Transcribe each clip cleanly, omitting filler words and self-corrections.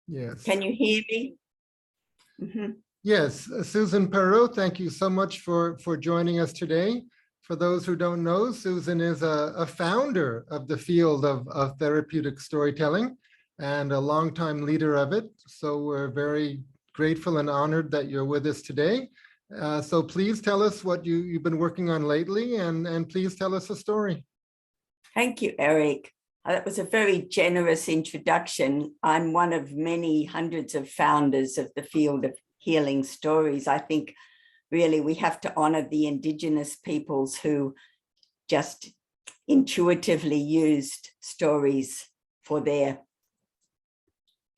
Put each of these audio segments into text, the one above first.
Yes. Can you hear me? Yes, Susan Perrow, thank you so much for joining us today. For those who don't know, Susan is a founder of the field of therapeutic storytelling and a longtime leader of it. So we're very grateful and honored that you're with us today. So please tell us what you've been working on lately, and please tell us a story. Thank you, Eric. That was a very generous introduction. I'm one of many hundreds of founders of the field of healing stories. I think really we have to honor the indigenous peoples who just intuitively used stories for their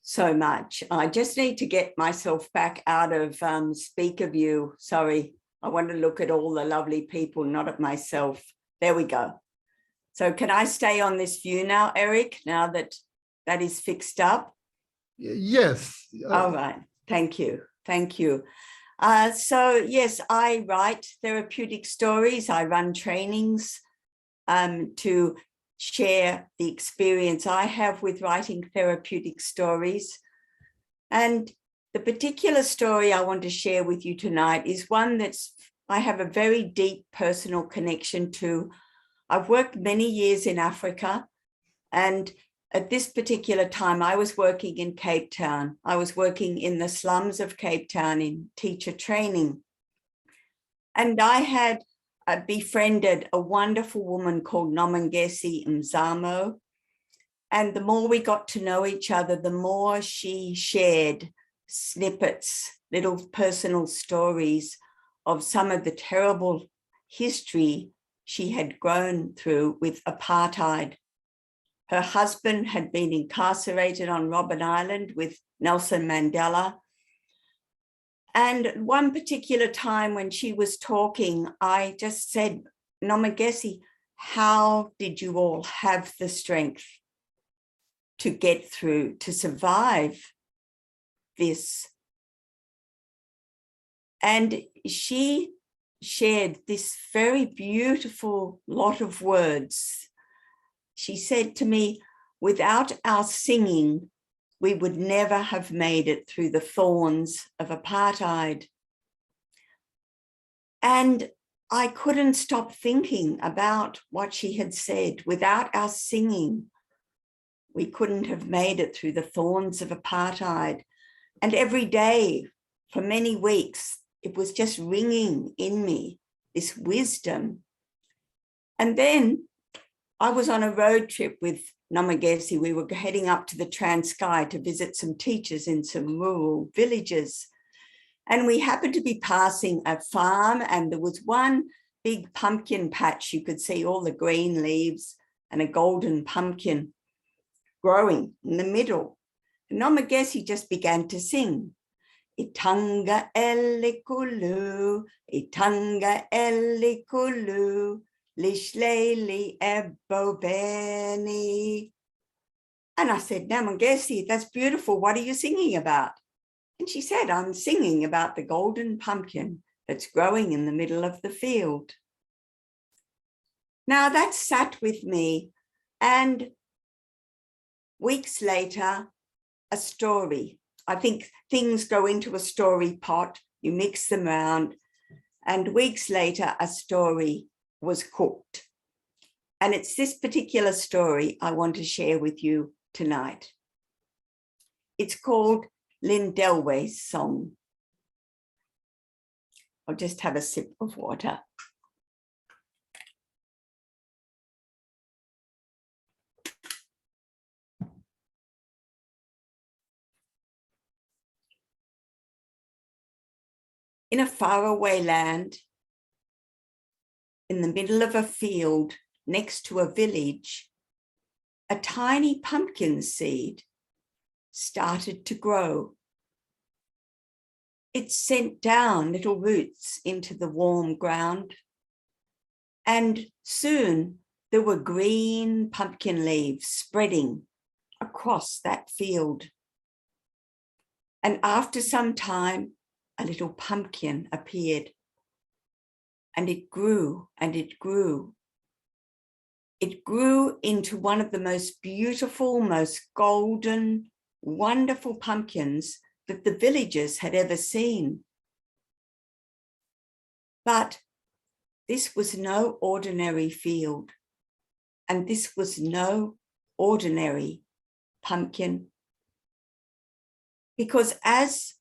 so much. I just need to get myself back out of speaker view. Sorry, I want to look at all the lovely people, not at myself. There we go. So can I stay on this view now, Eric, now that that is fixed up? Yes. All right. Thank you. Thank you. So yes, I write therapeutic stories. I run trainings to share the experience I have with writing therapeutic stories. And the particular story I want to share with you tonight is one I have a very deep personal connection to. I've worked many years in Africa, and at this particular time, I was working in Cape Town. I was working in the slums of Cape Town in teacher training. And I had befriended a wonderful woman called Nomangesi Mzamo. And the more we got to know each other, the more she shared snippets, little personal stories of some of the terrible history she had grown through with apartheid. Her husband had been incarcerated on Robben Island with Nelson Mandela. And one particular time when she was talking, I just said, Nomagesi, how did you all have the strength to get through, to survive this? And she shared this very beautiful lot of words. She said to me, without our singing, we would never have made it through the thorns of apartheid. And I couldn't stop thinking about what she had said. Without our singing, we couldn't have made it through the thorns of apartheid. And every day for many weeks, it was just ringing in me, this wisdom. And then I was on a road trip with Nomagesi. We were heading up to the Transkei to visit some teachers in some rural villages. And we happened to be passing a farm, and there was one big pumpkin patch. You could see all the green leaves and a golden pumpkin growing in the middle. And Nomagesi just began to sing. Itanga elikulu, itanga elikulu, lishleli ebobeni. And I said, Nomagesi, that's beautiful. What are you singing about? And she said, I'm singing about the golden pumpkin that's growing in the middle of the field. Now that sat with me, and weeks later, a story. I think things go into a story pot, you mix them around, and weeks later, a story was cooked. And it's this particular story I want to share with you tonight. It's called Lindelwe's Song. I'll just have a sip of water. In a faraway land, in the middle of a field next to a village, a tiny pumpkin seed started to grow. It sent down little roots into the warm ground, and soon there were green pumpkin leaves spreading across that field. And after some time, a little pumpkin appeared, and it grew and it grew. It grew into one of the most beautiful, most golden wonderful pumpkins that the villagers had ever seen. But this was no ordinary field, and this was no ordinary pumpkin, because as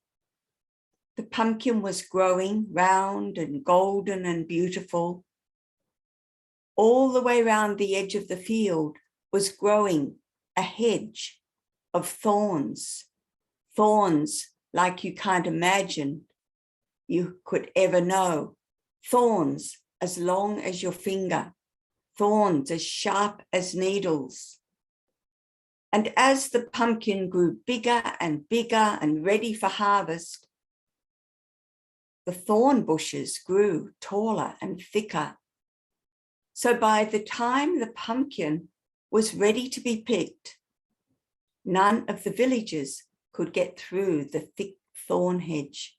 the pumpkin was growing round and golden and beautiful, all the way around the edge of the field was growing a hedge of thorns, thorns like you can't imagine you could ever know, thorns as long as your finger, thorns as sharp as needles. And as the pumpkin grew bigger and bigger and ready for harvest, the thorn bushes grew taller and thicker. So by the time the pumpkin was ready to be picked, none of the villagers could get through the thick thorn hedge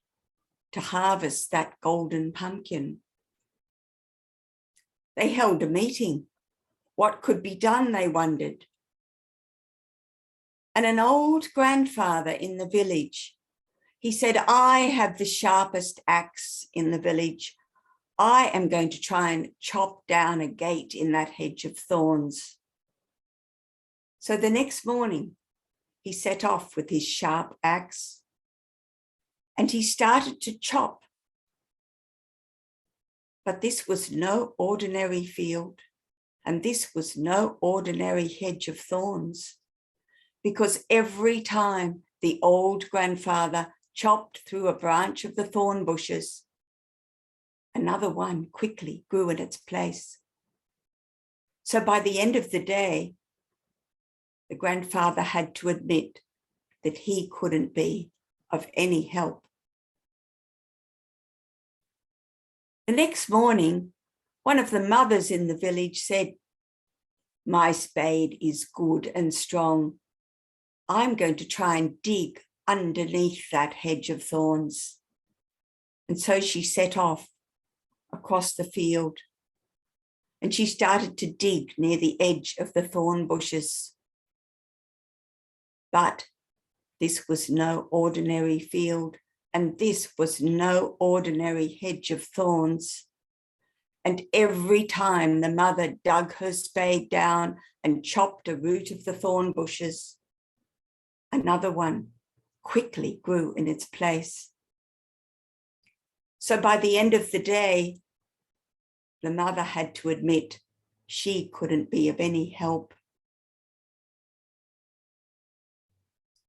to harvest that golden pumpkin. They held a meeting. What could be done, they wondered. And an old grandfather in the village, he said, I have the sharpest axe in the village. I am going to try and chop down a gate in that hedge of thorns. So the next morning, he set off with his sharp axe and he started to chop. But this was no ordinary field, and this was no ordinary hedge of thorns, because every time the old grandfather chopped through a branch of the thorn bushes, another one quickly grew in its place. So by the end of the day, the grandfather had to admit that he couldn't be of any help. The next morning, one of the mothers in the village said, my spade is good and strong. I'm going to try and dig underneath that hedge of thorns. And so she set off across the field and she started to dig near the edge of the thorn bushes. But this was no ordinary field, and this was no ordinary hedge of thorns. And every time the mother dug her spade down and chopped a root of the thorn bushes, another one quickly grew in its place. So by the end of the day, the mother had to admit she couldn't be of any help.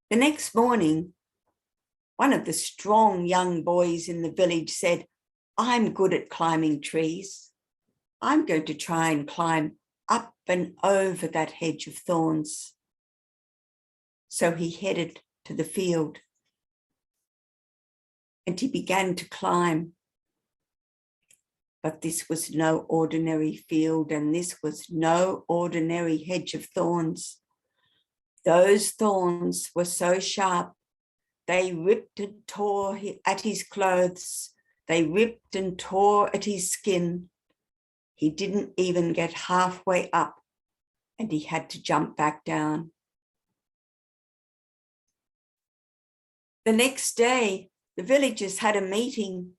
The next morning, one of the strong young boys in the village said, I'm good at climbing trees. I'm going to try and climb up and over that hedge of thorns. So he headed to the field and he began to climb. But this was no ordinary field, and this was no ordinary hedge of thorns. Those thorns were so sharp, they ripped and tore at his clothes. They ripped and tore at his skin. He didn't even get halfway up, and he had to jump back down. The next day, the villagers had a meeting.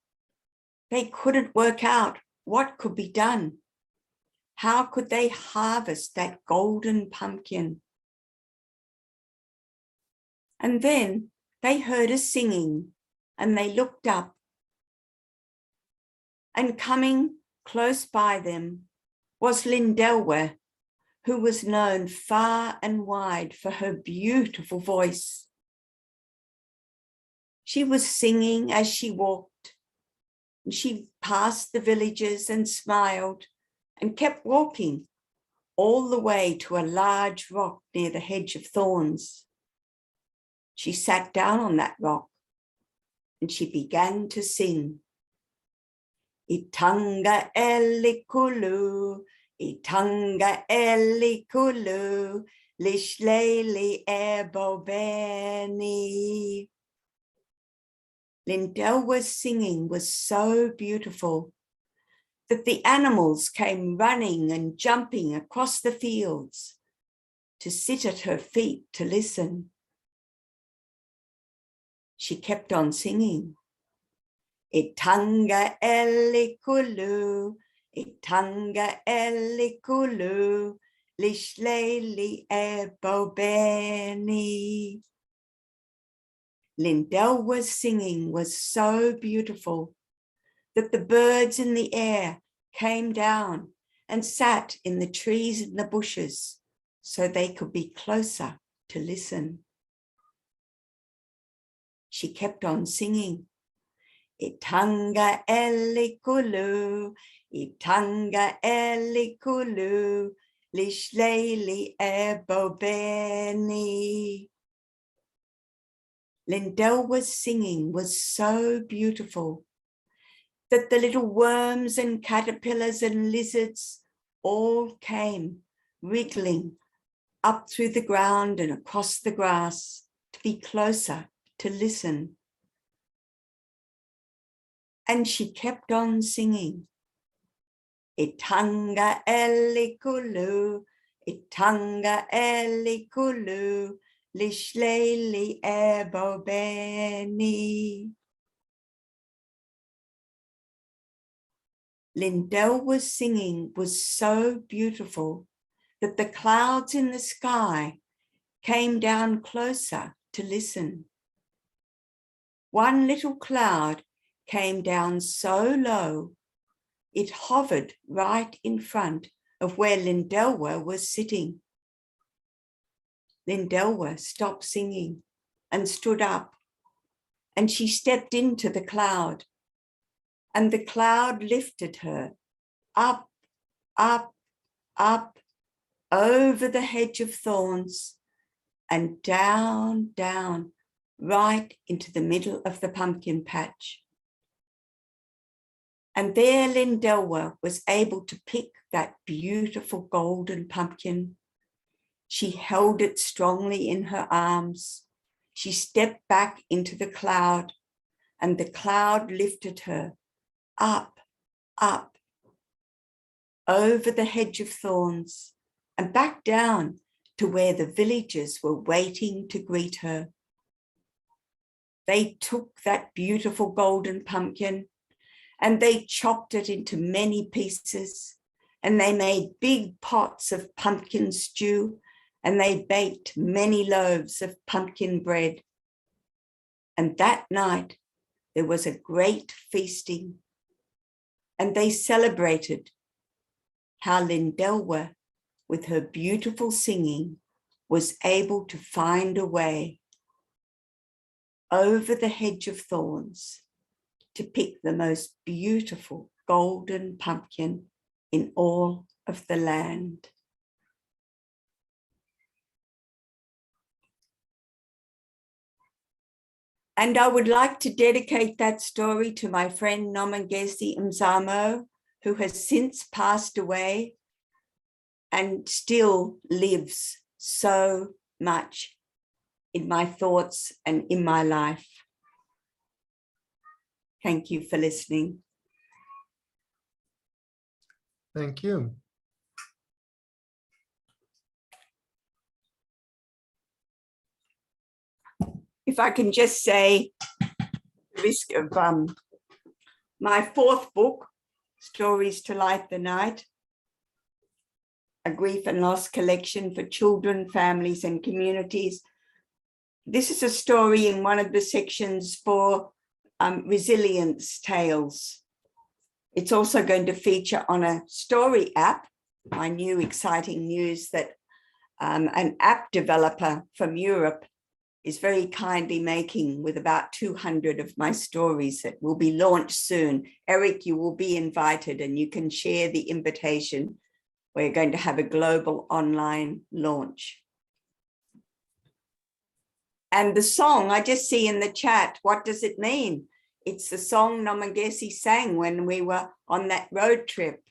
They couldn't work out what could be done. How could they harvest that golden pumpkin? And then they heard a singing and they looked up. And coming close by them was Lindelwe, who was known far and wide for her beautiful voice. She was singing as she walked, and she passed the villagers and smiled and kept walking all the way to a large rock near the hedge of thorns. She sat down on that rock and she began to sing. Itanga elikulu, itanga elikulu, lishleli ebobeni. Lindelwe's singing was so beautiful that the animals came running and jumping across the fields to sit at her feet to listen. she kept on singing. Itanga elikulu, itanga elikulu, lishleli ebobeni. Lindelwe's singing was so beautiful that the birds in the air came down and sat in the trees and the bushes so they could be closer to listen. She kept on singing. Itanga elikulu, itanga elikulu, lishleli ebobeni. Lindelwe's singing was so beautiful that the little worms and caterpillars and lizards all came wriggling up through the ground and across the grass to be closer to listen. And she kept on singing. Itanga elikulu, itanga elikulu, lishleli ebobeni. Lindelwe's singing was so beautiful that the clouds in the sky came down closer to listen. One little cloud came down so low, it hovered right in front of where Lindelwe was sitting. Lindelwe stopped singing and stood up, and she stepped into the cloud, and the cloud lifted her up, up, up, over the hedge of thorns and down, down, right into the middle of the pumpkin patch. And there Lindelwe was able to pick that beautiful golden pumpkin. She held it strongly in her arms. She stepped back into the cloud, and the cloud lifted her up, up, over the hedge of thorns and back down to where the villagers were waiting to greet her. They took that beautiful golden pumpkin and they chopped it into many pieces, and they made big pots of pumpkin stew, and they baked many loaves of pumpkin bread. And that night there was a great feasting, and they celebrated how Lindelwe, with her beautiful singing, was able to find a way over the hedge of thorns to pick the most beautiful golden pumpkin in all of the land. And I would like to dedicate that story to my friend Nomagesi Mzamo, who has since passed away and still lives so much in my thoughts and in my life. Thank you for listening. Thank you. If I can just say, risk of my fourth book, Stories to Light the Night, a grief and loss collection for children, families, and communities. This is a story in one of the sections for resilience tales. It's also going to feature on a story app, my new exciting news that an app developer from Europe is very kindly making with about 200 of my stories that will be launched soon. Eric, you will be invited and you can share the invitation. We're going to have a global online launch. And the song I just see in the chat, what does it mean? It's the song Nomagesi sang when we were on that road trip.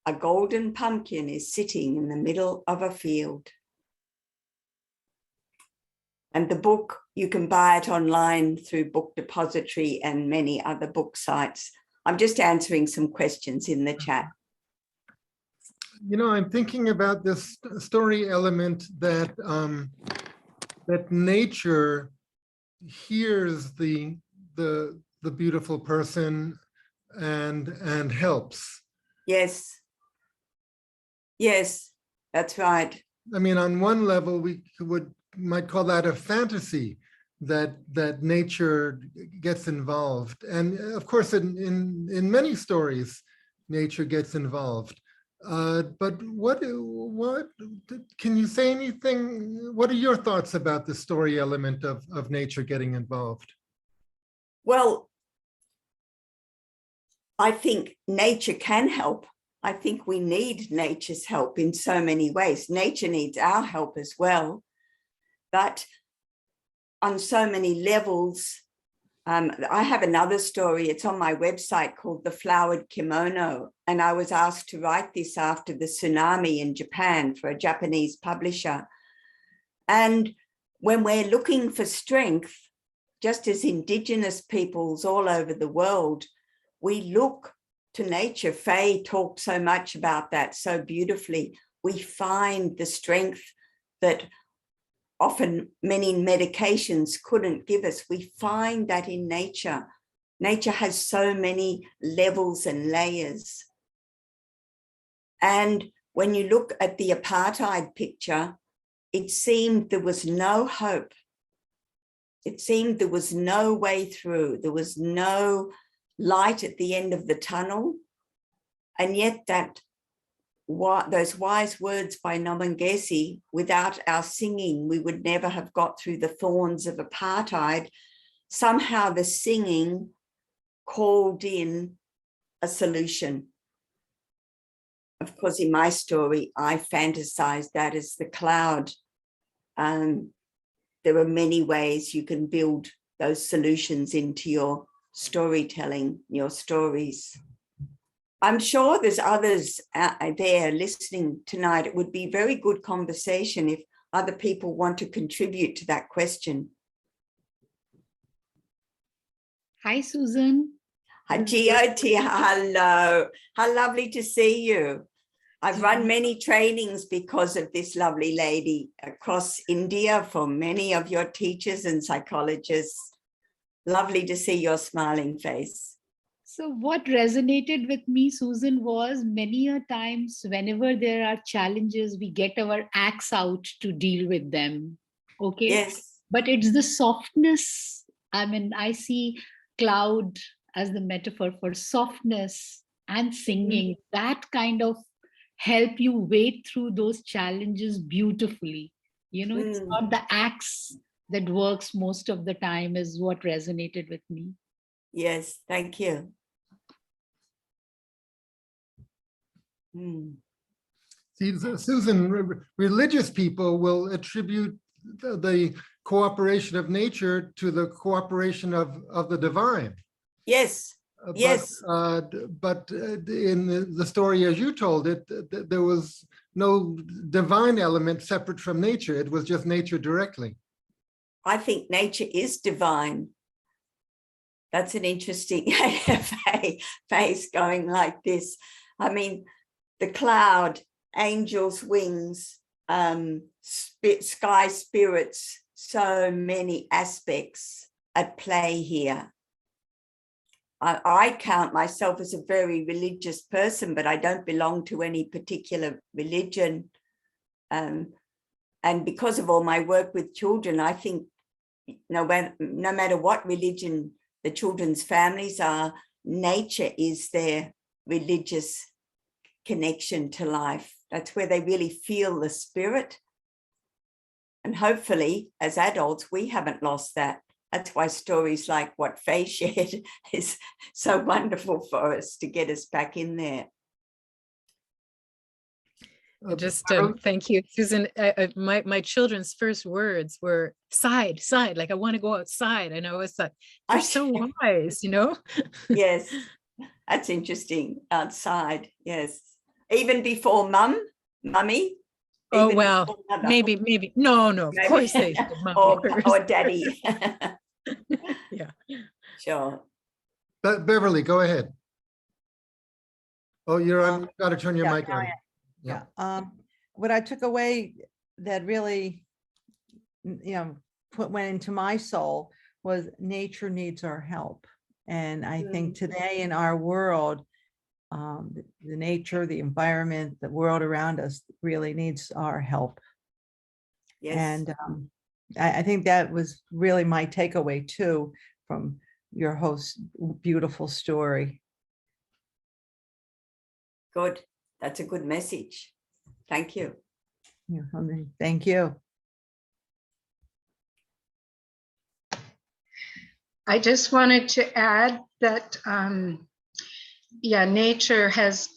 A golden pumpkin is sitting in the middle of a field. And the book, you can buy it online through Book Depository and many other book sites. I'm just answering some questions in the chat. You know, I'm thinking about this story element that that nature hears the beautiful person and helps. Yes. Yes, that's right. I mean, on one level, we might call that a fantasy, that nature gets involved. And of course, in many stories, nature gets involved. But what can you say anything? What are your thoughts about the story element of nature getting involved? Well, I think nature can help. I think we need nature's help in so many ways. Nature needs our help as well. But on so many levels, I have another story. It's on my website called The Flowered Kimono. And I was asked to write this after the tsunami in Japan for a Japanese publisher. And when we're looking for strength, just as Indigenous peoples all over the world, we look to nature. Faye talked so much about that so beautifully. We find the strength that often many medications couldn't give us. We find that in nature. Nature has so many levels and layers. And when you look at the apartheid picture, it seemed there was no hope. It seemed there was no way through. There was no light at the end of the tunnel. And yet those wise words by Nomongesi, without our singing, we would never have got through the thorns of apartheid. Somehow the singing called in a solution. Of course, in my story, I fantasized that as the cloud. There are many ways you can build those solutions into your storytelling, your stories. I'm sure there's others out there listening tonight. It would be very good conversation if other people want to contribute to that question. Hi, Susan. Hi, Jyoti. Hello. How lovely to see you. I've run many trainings because of this lovely lady across India for many of your teachers and psychologists. Lovely to see your smiling face. So what resonated with me, Susan, was many a times whenever there are challenges, we get our axe out to deal with them. Okay. Yes. But it's the softness. I mean, I see cloud as the metaphor for softness and singing. That kind of help you wade through those challenges beautifully. You know, it's not the axe that works most of the time is what resonated with me. Yes, thank you. See, Susan, religious people will attribute the cooperation of nature to the cooperation of the divine. Yes. Yes. But in the story as you told it, there was no divine element separate from nature. It was just nature directly. I think nature is divine. That's an interesting face going like this. I mean, the cloud, angels' wings, sky spirits, so many aspects at play here. I count myself as a very religious person, but I don't belong to any particular religion. And because of all my work with children, I think no matter what religion the children's families are, nature is their religious connection to life. That's where they really feel the spirit. And hopefully, as adults, we haven't lost that. That's why stories like what Faye shared is so wonderful for us to get us back in there. Just thank you, Susan. My children's first words were side, like I want to go outside. And I was like, they're so wise, you know? Yes, that's interesting. Outside, yes. Even before mummy. Oh, well, maybe. No, of course they said mommy or daddy. Yeah. Sure. But Beverly, go ahead. Oh, you're on. Got to turn your mic on. Yeah. What I took away that really, went into my soul was nature needs our help. And I think today in our world, the nature, the environment, the world around us really needs our help. Yes. And I think that was really my takeaway too from your host's beautiful story. Good. That's a good message. Thank you. Yeah, thank you. I just wanted to add that, yeah, nature has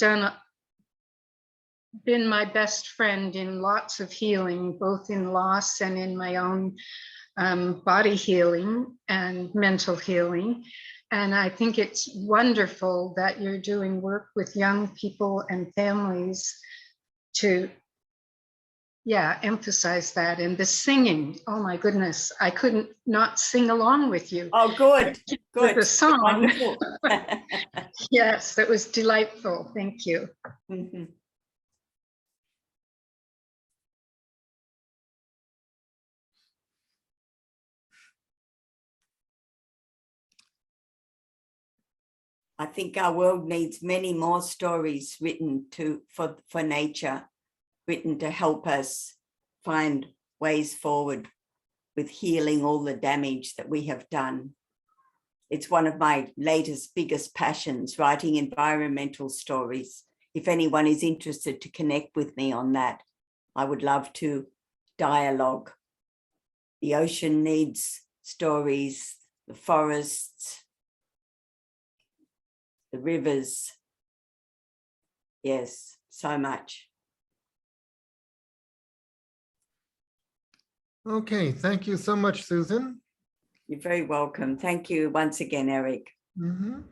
been my best friend in lots of healing, both in loss and in my own body healing and mental healing. And I think it's wonderful that you're doing work with young people and families to, yeah, emphasize that. And the singing, oh my goodness, I couldn't not sing along with you. Oh, good, good. With the song. Wonderful. Yes, that was delightful. Thank you. Mhm. I think our world needs many more stories written for nature, written to help us find ways forward with healing all the damage that we have done. It's one of my latest, biggest passions, writing environmental stories. If anyone is interested to connect with me on that, I would love to dialogue. The ocean needs stories, the forests, the rivers. Yes, so much. Okay, thank you so much, Susan. You're very welcome. Thank you once again, Eric. Mhm.